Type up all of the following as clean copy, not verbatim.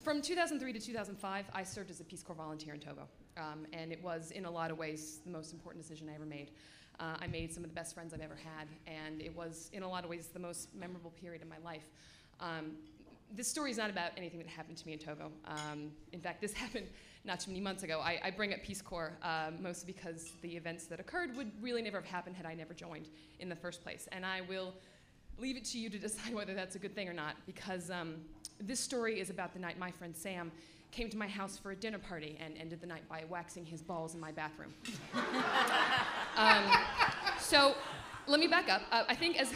From 2003 to 2005, I served as a Peace Corps volunteer in Togo, and it was, in a lot of ways, the most important decision I ever made. I made some of the best friends I've ever had, and it was, in a lot of ways, the most memorable period of my life. This story is not about anything that happened to me in Togo. In fact, this happened not too many months ago. I bring up Peace Corps mostly because the events that occurred would really never have happened had I never joined in the first place. And I will leave it to you to decide whether that's a good thing or not, because this story is about the night my friend Sam came to my house for a dinner party and ended the night by waxing his balls in my bathroom. So let me back up. I think, as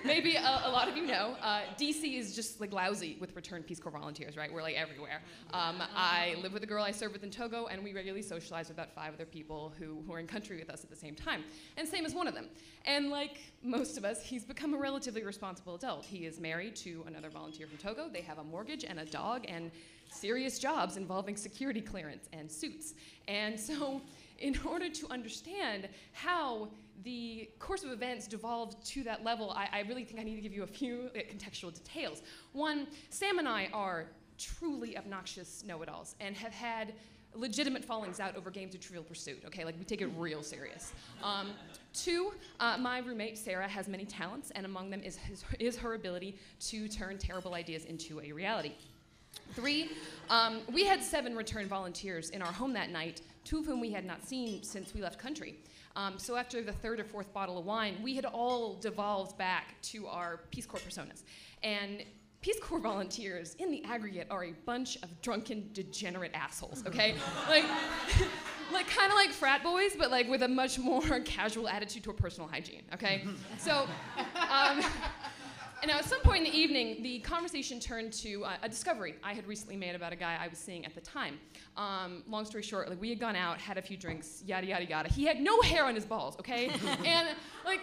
maybe a lot of you know, DC is just like lousy with returned Peace Corps volunteers, right? We're like everywhere. I live with a girl I serve with in Togo, and we regularly socialize with about 5 other people who are in country with us at the same time. And Sam is one of them. And like most of us, he's become a relatively responsible adult. He is married to another volunteer from Togo. They have a mortgage and a dog and serious jobs involving security clearance and suits. And so, in order to understand how the course of events devolved to that level, I really think I need to give you a few contextual details. One, Sam and I are truly obnoxious know-it-alls and have had legitimate fallings out over games of Trivial Pursuit, okay? Like, we take it real serious. 2, my roommate, Sarah, has many talents, and among them is her ability to turn terrible ideas into a reality. 3, we had 7 returned volunteers in our home that night, 2 of whom we had not seen since we left country. So after the 3rd or 4th bottle of wine, we had all devolved back to our Peace Corps personas. And Peace Corps volunteers, in the aggregate, are a bunch of drunken, degenerate assholes, okay? like kind of like frat boys, but like with a much more casual attitude toward personal hygiene, okay? So, and now, at some point in the evening, the conversation turned to a discovery I had recently made about a guy I was seeing at the time. Long story short, like, we had gone out, had a few drinks, yada, yada, yada. He had no hair on his balls, okay? And, like,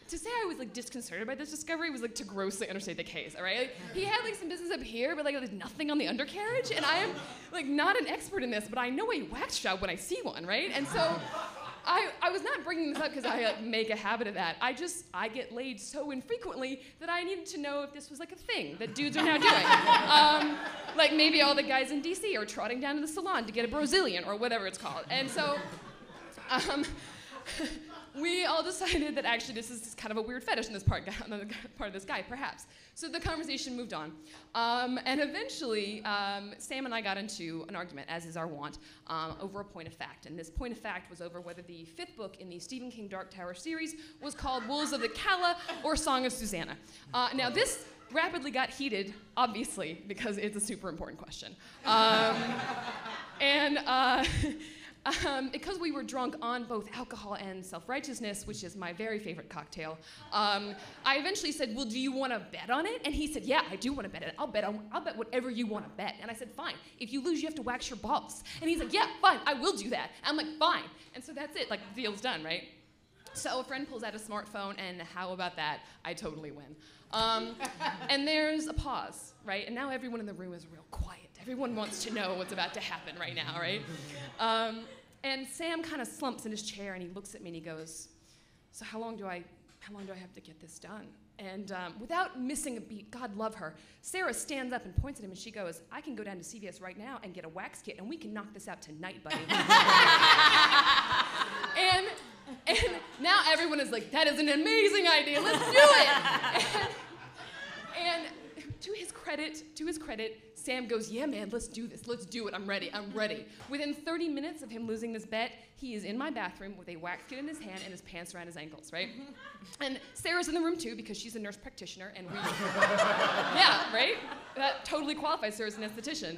to say I was, like, disconcerted by this discovery was, like, to grossly understate the case, all right? Like, he had, like, some business up here, but, like, there's nothing on the undercarriage, and I am, like, not an expert in this, but I know a wax job when I see one, right? And so I was not bringing this up because I make a habit of that. I get laid so infrequently that I needed to know if this was like a thing that dudes are now doing. Like maybe all the guys in DC are trotting down to the salon to get a Brazilian or whatever it's called. And so we all decided that actually this is kind of a weird fetish on the part of this guy, perhaps. So the conversation moved on. And eventually, Sam and I got into an argument, as is our wont, over a point of fact. And this point of fact was over whether the 5th book in the Stephen King Dark Tower series was called Wolves of the Calla or Song of Susanna. Now this rapidly got heated, obviously, because it's a super important question. Because we were drunk on both alcohol and self-righteousness, which is my very favorite cocktail, I eventually said, well, do you want to bet on it? And he said, yeah, I do want to bet it. I'll bet whatever you want to bet. And I said, fine. If you lose, you have to wax your balls. And he's like, yeah, fine, I will do that. And I'm like, fine. And so that's it. Like, the deal's done, right? So a friend pulls out a smartphone, and how about that? I totally win. And there's a pause, right? And now everyone in the room is real quiet. Everyone wants to know what's about to happen right now, right? And Sam kind of slumps in his chair, and he looks at me, and he goes, so how long do I have to get this done? And without missing a beat, God love her, Sarah stands up and points at him, and she goes, I can go down to CVS right now and get a wax kit, and we can knock this out tonight, buddy. and now everyone is like, that is an amazing idea, let's do it! And to his credit, Sam goes, yeah, man, let's do this. Let's do it. I'm ready. Within 30 minutes of him losing this bet, he is in my bathroom with a wax kit in his hand and his pants around his ankles, right? And Sarah's in the room, too, because she's a nurse practitioner, and we... yeah, right? That totally qualifies her as an esthetician.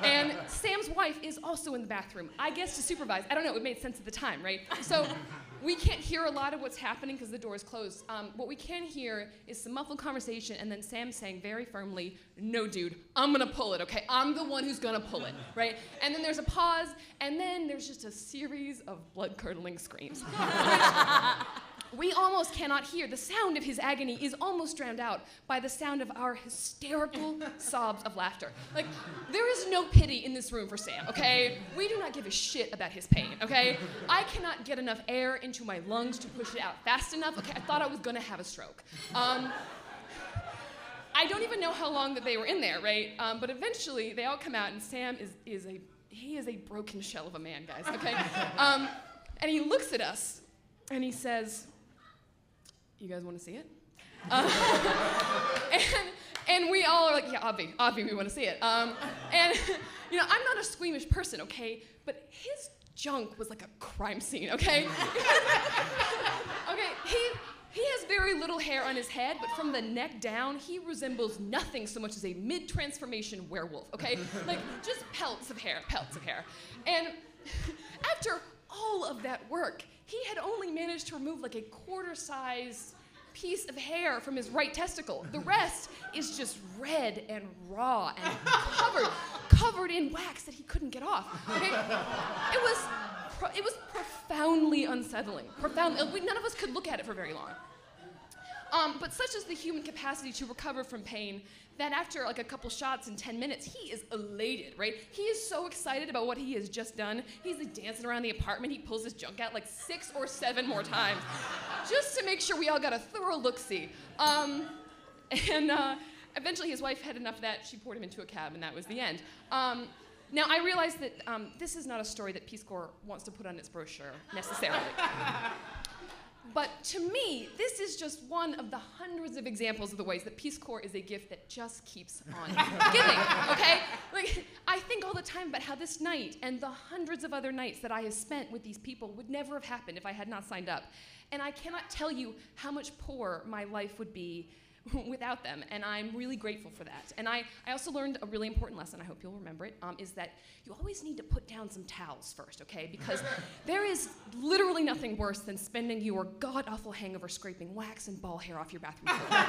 And Sam's wife is also in the bathroom, I guess to supervise. I don't know. It made sense at the time, right? So we can't hear a lot of what's happening because the door is closed. What we can hear is some muffled conversation, and then Sam saying very firmly, no, dude, I'm going to pull it, okay? I'm the one who's going to pull it, right? And then there's a pause, and then there's just a series of blood-curdling screams. We almost cannot hear. The sound of his agony is almost drowned out by the sound of our hysterical sobs of laughter. Like, there is no pity in this room for Sam, okay? We do not give a shit about his pain, okay? I cannot get enough air into my lungs to push it out fast enough. Okay, I thought I was gonna have a stroke. I don't even know how long that they were in there, right? But eventually, they all come out, and Sam is a broken shell of a man, guys, okay? And he looks at us, and he says, "You guys want to see it?" And we all are like, "Yeah, Avi, we want to see it." And I'm not a squeamish person, okay? But his junk was like a crime scene, okay? Okay, he has very little hair on his head, but from the neck down, he resembles nothing so much as a mid-transformation werewolf, okay? Like, just pelts of hair. And after all of that work, he had only managed to remove like a quarter-size piece of hair from his right testicle. The rest is just red and raw and covered in wax that he couldn't get off. Okay? It was profoundly unsettling. None of us could look at it for very long. But such is the human capacity to recover from pain that after like a couple shots in 10 minutes, he is elated, right? He is so excited about what he has just done. He's like dancing around the apartment. He pulls his junk out like 6 or 7 more times just to make sure we all got a thorough look-see. Eventually his wife had enough of that. She poured him into a cab, and that was the end. Now, I realize that this is not a story that Peace Corps wants to put on its brochure, necessarily. But to me, this is just one of the hundreds of examples of the ways that Peace Corps is a gift that just keeps on giving, okay? Like, I think all the time about how this night and the hundreds of other nights that I have spent with these people would never have happened if I had not signed up. And I cannot tell you how much poorer my life would be without them, and I'm really grateful for that. And I also learned a really important lesson, I hope you'll remember it, is that you always need to put down some towels first, okay? Because there is literally nothing worse than spending your god-awful hangover scraping wax and ball hair off your bathroom floor.